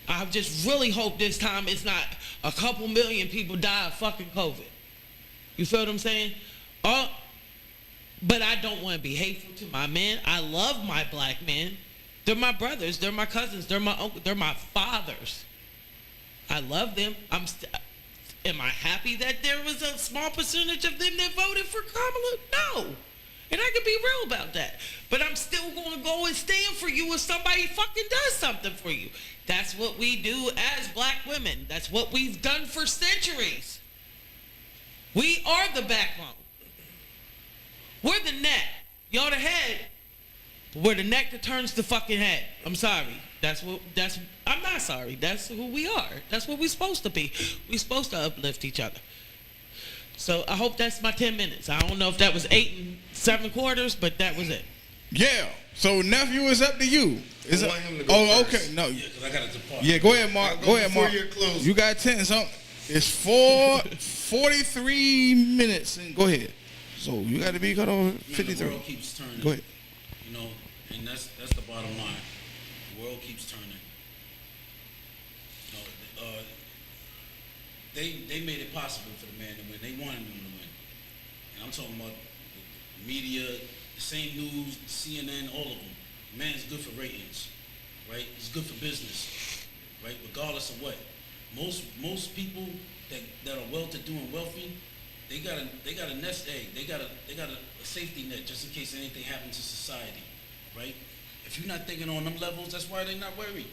I just really hope this time it's not a couple million people die of fucking COVID. You feel what I'm saying? But I don't want to be hateful to my men. I love my black men. They're my brothers. They're my cousins. They're my uncle. They're my fathers. I love them. Am I happy that there was a small percentage of them that voted for Kamala? No. And I can be real about that. But I'm still going to go and stand for you if somebody fucking does something for you. That's what we do as black women. That's what we've done for centuries. We are the backbone. We're the neck. Y'all the head. But we're the neck that turns the fucking head. I'm sorry. I'm not sorry. That's who we are. That's what we're supposed to be. We're supposed to uplift each other. So I hope that's my 10 minutes. I don't know if that was 8 7/4, but that was it. Yeah. So nephew, it's up to you. I want him to go first. Okay. No. Yeah, because I got to depart. Yeah, go ahead, Mark. Go ahead, Mark. Close. You got 10 something. It's 4:43 minutes. And go ahead. So you got to be cut off 53. The world keeps turning. Go ahead. You know, and that's the bottom line. The world keeps turning. You know, they made it possible for the man to win. They wanted him to win. And I'm talking about the media, the same news, CNN, all of them. The man's good for ratings, right? He's good for business, right? Regardless of what. Most people that are well-to-do and wealthy, they got a nest egg. They got a safety net just in case anything happens to society, right? If you're not thinking on them levels, that's why they're not worried.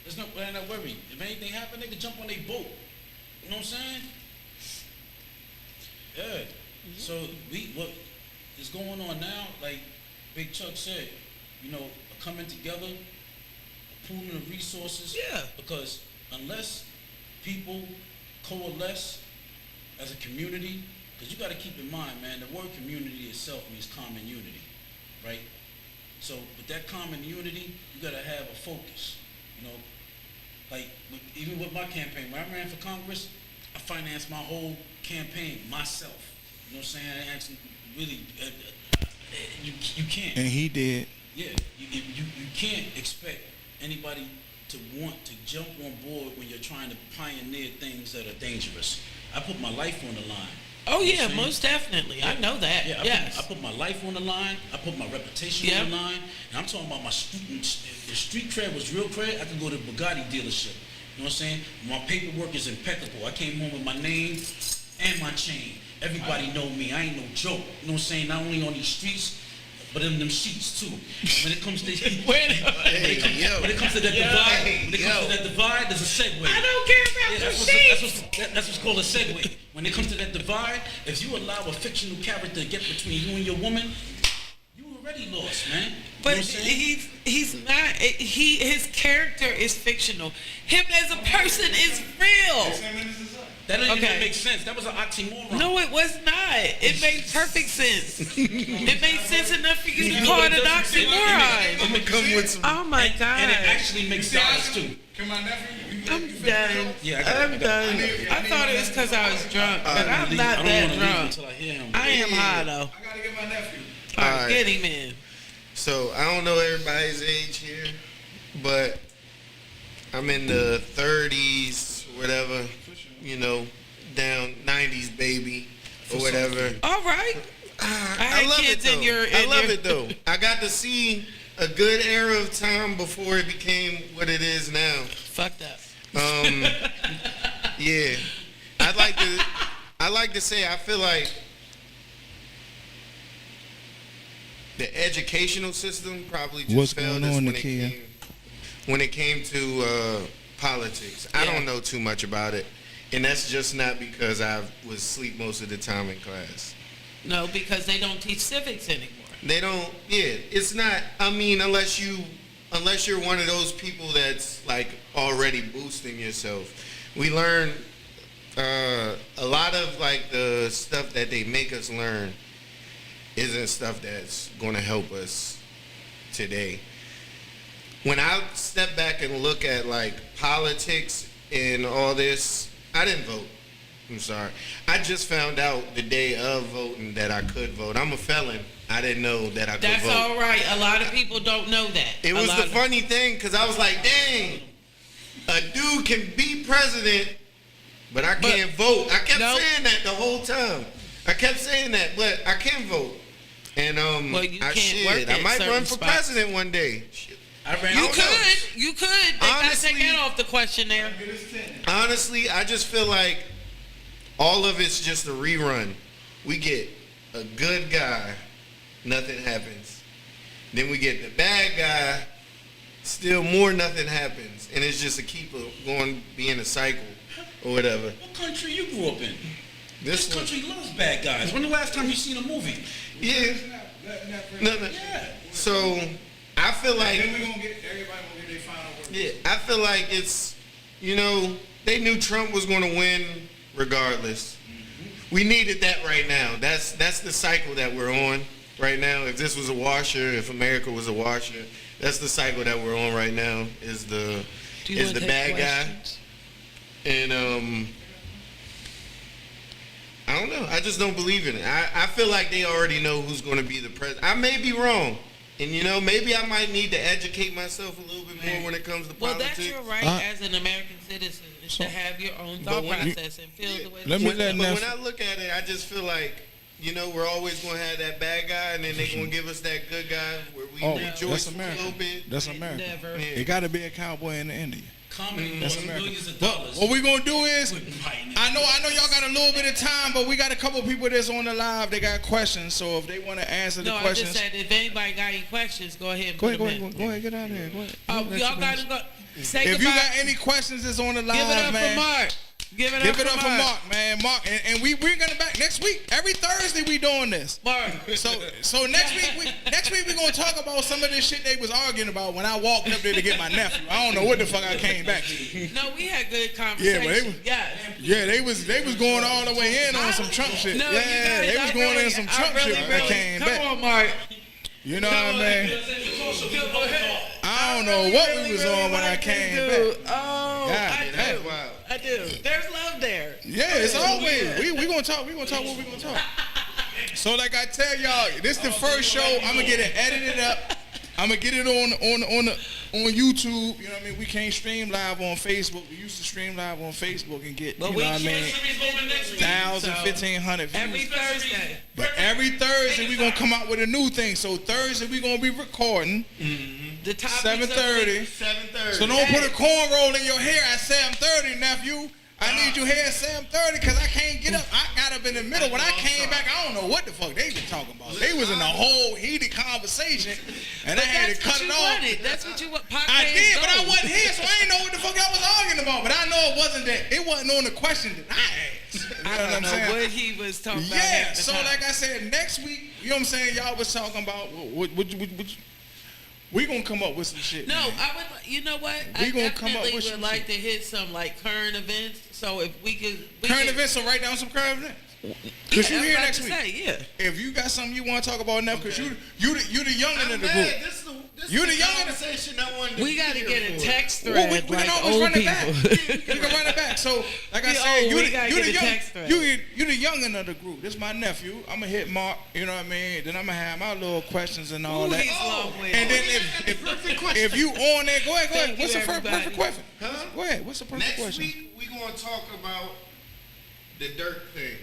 They're not worried. If anything happened, they could jump on their boat. You know what I'm saying? Yeah. Mm-hmm. So what is going on now? Like Big Chuck said, you know, coming together, pooling of resources. Yeah. Because unless people coalesce as a community, because you got to keep in mind, man, the word community itself means common unity, right? So with that common unity, you got to have a focus, you know. Like, even with my campaign, when I ran for Congress, I financed my whole campaign myself. You know what I'm saying? I actually really, you can't. And he did. Yeah, you can't expect anybody to want to jump on board when you're trying to pioneer things that are dangerous. I put my life on the line. Oh You know yeah, what I'm saying? most definitely. I know that. Yeah, yes. I put my life on the line. I put my reputation on the line. And I'm talking about my if street cred was real cred, I could go to the Bugatti dealership. You know what I'm saying? My paperwork is impeccable. I came home with my name and my chain. Everybody know me. I ain't no joke. You know what I'm saying? Not only on these streets, but in them sheets too. When it comes to when it comes to that divide, there's a segue. I don't care about That's what's called a segue. When it comes to that divide, if you allow a fictional character to get between you and your woman, you already lost, man. But you know what I'm saying? he's not. His character is fictional. Him as a person is real. That didn't even make sense. That was an oxymoron. No, it was not. It made perfect sense. It made sense enough for you to call it an oxymoron. I'm gonna come with some. Oh my God. And it actually makes sense too. Can my nephew? I'm done. Yeah, I'm done. I thought it was because I was drunk, but I'm not that drunk. Until I hear him. I am high though. I gotta get my nephew. All right, Alright. get him in. So I don't know everybody's age here, but I'm in the 30s, whatever. You know, down 90s baby or whatever. All right. I love it kids though. I love it though. I got to see a good era of time before it became what it is now. Fucked up. Yeah. I like to say I feel like the educational system probably just What's failed going us on, when when it came to politics. I don't know too much about it. And that's just not because I was asleep most of the time in class. No, because they don't teach civics anymore. They don't. Yeah, it's not. I mean, unless you're one of those people that's like already boosting yourself. We learn a lot of like the stuff that they make us learn isn't stuff that's going to help us today. When I step back and look at like politics and all this, I didn't vote. I'm sorry. I just found out the day of voting that I could vote. I'm a felon. I didn't know that I could vote. That's all right. A lot of people don't know that. It was the funny thing because I was like, dang, a dude can be president, but I can't vote. I kept saying that the whole time. I kept saying that, but I can vote. And well, you can't work I at might certain run for spots. president one day. You could. They gotta take that off the questionnaire. Honestly, I just feel like all of it's just a rerun. We get a good guy, nothing happens. Then we get the bad guy, still more nothing happens. And it's just a keep going, being a cycle or whatever. What country you grew up in? This country loves bad guys. When the last time you seen a movie? Yeah. No. Yeah. So I feel like Then everybody gonna get their final word. yeah, I feel like it's, you know, they knew Trump was going to win regardless. We needed that right now. That's the cycle that we're on right now. If this was a washer, if America was a washer, that's the cycle that we're on right now. Is the bad guy, and I don't know. I just don't believe in it. I feel like they already know who's going to be the president. I may be wrong. And, you know, maybe I might need to educate myself a little bit more when it comes to politics. Well, that's your right as an American citizen is to have your own thought process and feel the way Let me let But when I look at it, I just feel like, you know, we're always going to have that bad guy, and then they're going to give us that good guy where we rejoice that's a America. little bit. That's America. Never. It got to be a cowboy in the Indian. Comedy That's costs America. millions of But dollars. what we gonna do is, Fighting it. I know y'all got a little bit of time, but we got a couple people that's on the live. They got questions, so if they want to answer the No, I questions, just said if anybody got any questions, go ahead and go put ahead, them in. go ahead, get out of here. Go ahead. Y'all got to go. Say If goodbye. you got any questions that's on the live, Give it up man, for Mark. Give it give it up up for Mark, man. Mark, and we're gonna back next week. Every Thursday we doing this. Mark. So next week we gonna talk about some of this shit they was arguing about when I walked up there to get my nephew. I don't know what the fuck I came back to. No, we had good Yeah, conversation. but they was, Yes. they was going all the way in on some Trump shit. No, yeah, you guys, they was going in some Trump shit. I came come back. on, Mark. You know what I mean? I don't know what we was on when I came back. Oh, God, I that's do. wild. I do. There's love there. Yeah, it's always we gonna talk. We gonna talk what we gonna talk. So like I tell y'all, this the first show. I'm gonna get it edited up. I'm gonna get it on on YouTube, you know what I mean? We can't stream live on Facebook. We used to stream live on Facebook and get, But you we know what I mean, can 1,000, 1,500 views. every Thursday. But every Thursday we're gonna come out with a new thing. So Thursday we're gonna be recording The topics 7:30. 7:30. So don't put a cornrow in your hair at 7:30, nephew. I need your hair at 7:30 because I can't get up. I got up in the middle. When I came back, I don't know what the fuck they been talking about. They was in a whole heated conversation, and I had to cut it off. That's what you want. I did, but I wasn't here, so I didn't know what the fuck I was arguing about. But I know it wasn't that. It wasn't on the question that I asked. You know I what don't I'm know saying? what he was talking about. Yeah, half the so time. like I said, next week, you know what I'm saying? Y'all was talking about we gonna come up with some shit. No, man. I would. You know what? We I gonna come up definitely with would some like to hit some like current events. So if we could, Current events, so write down some current events. Because you here next week. Yeah. If you got something you want to talk about now, because you the youngin' of the group. This You is the young conversation I wanted to We be got to here get a for. text Well, thread we like can always old run it people. back. We can run it back. So, like I We said, old, you we gotta the get a young, text thread. you the youngin' of the group. This is my nephew. I'm gonna hit Mark. You know what I mean? Then I'm gonna have my little questions and all Ooh, that. he's long-winded. And then if you on there, go ahead. Thank What's you, the first everybody. perfect question? Huh? Go ahead. What's the perfect Next question? week we gonna talk about the dirt thing.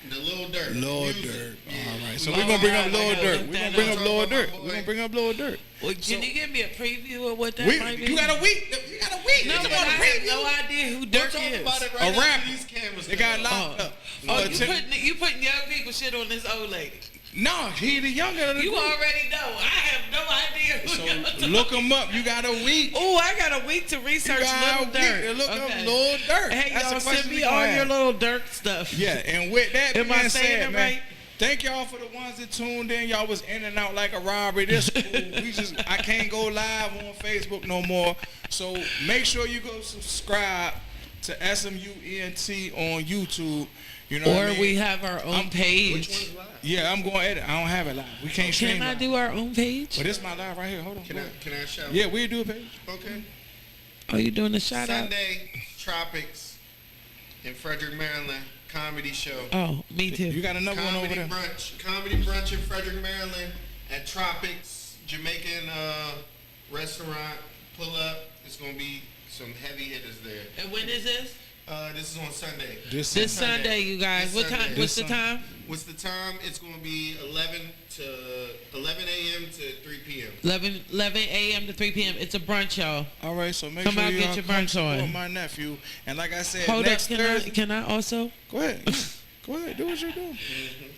The Lil Durk. Lil music. Durk. Yeah. All right. So We we're gonna bring up gonna Lil have, Durk. like, We're gonna bring up talk Lil about my Durk. boy. We're gonna bring up Lil Durk. Well, can you give me a preview of what that might be? You got a week. You got a week. No, It's but about I a have preview. no idea who We'll Dirk talk is. about it A right rapper. after these cameras. They got go. locked up. Oh, For you putting young people shit on this old lady. No, he the younger of the You group. already know. I have no idea who y'all So talking look him up. You got a week. Oh, I got a week to You research got a Little week Dirk. to look Okay. up Lil Durk. Hey, That's y'all the send question me we all gonna your have. little Dirk stuff. Yeah, and with that Am I being saying said, it man, right? thank y'all for the ones that tuned in. Y'all was in and out like a robbery. This cool. I can't go live on Facebook no more. So make sure you go subscribe to SMUENT on YouTube. You know what I Or mean? we have our own page. Which one's live? Yeah, I'm going to edit. I don't have it live. We can't stream Can I live. do our own page? But this my live right here. Hold on. Can I shout? Yeah, we do a page. Okay. Are you doing a shout out? Sunday, Tropics in Frederick, Maryland, comedy show. Oh, me too. You got another one over there. Comedy brunch in Frederick, Maryland at Tropics Jamaican restaurant. Pull up. It's gonna be some heavy hitters there. And when is this? This is on Sunday. This This Sunday, you guys. This What time? Sunday. What's the This time? What's the time? It's gonna be 11 a.m. to 3 p.m. 11 a.m. to 3 p.m. It's a brunch, y'all. All right, so make Come sure out, you get your come brunch support on. my nephew. And like I said, Hold up. next Can Thursday. can I also? Go ahead. Go ahead. Do what you're doing.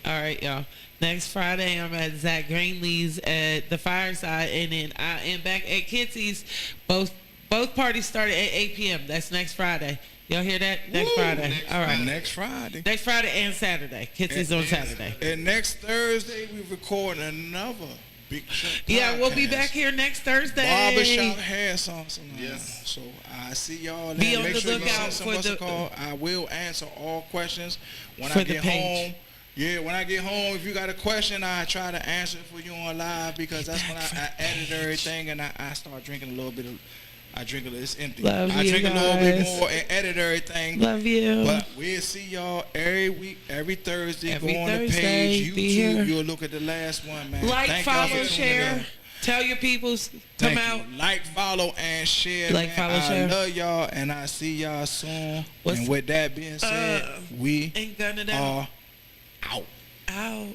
All right, y'all. Next Friday, I'm at Zach Greenlee's at the Fireside, and then I am back at Kitsy's. Both parties start at 8 p.m. That's next Friday. Y'all hear that? Next Friday. Next All right. Next Friday. Next Friday and Saturday. Kitsy's on Saturday. And next Thursday, we record another Big Show Yeah, we'll be podcast. back here next Thursday. Barbershop hair sauce. Yes. So I see y'all. Be then. on Make the sure you lookout send some for what's it the- called. I will answer all questions when For I the get page. home. Yeah, when I get home, if you got a question, I try to answer it for you on live because that's when I edit everything and I start drinking a little bit of. I drink a little. It's empty. Love I you drink a little bit guys. more and edit everything. Love you. But we'll see y'all every week, every Thursday. Every Go on the Thursday, page, be here. YouTube. You'll look at the last one, man. Like, Thank y'all for follow, tuning share. in. Tell your peoples. Come Thank out. you. Like, follow, and share. Like, man. follow, I share. love y'all, and I see y'all soon. What's- and with that being said, we Ain't gonna are out. out.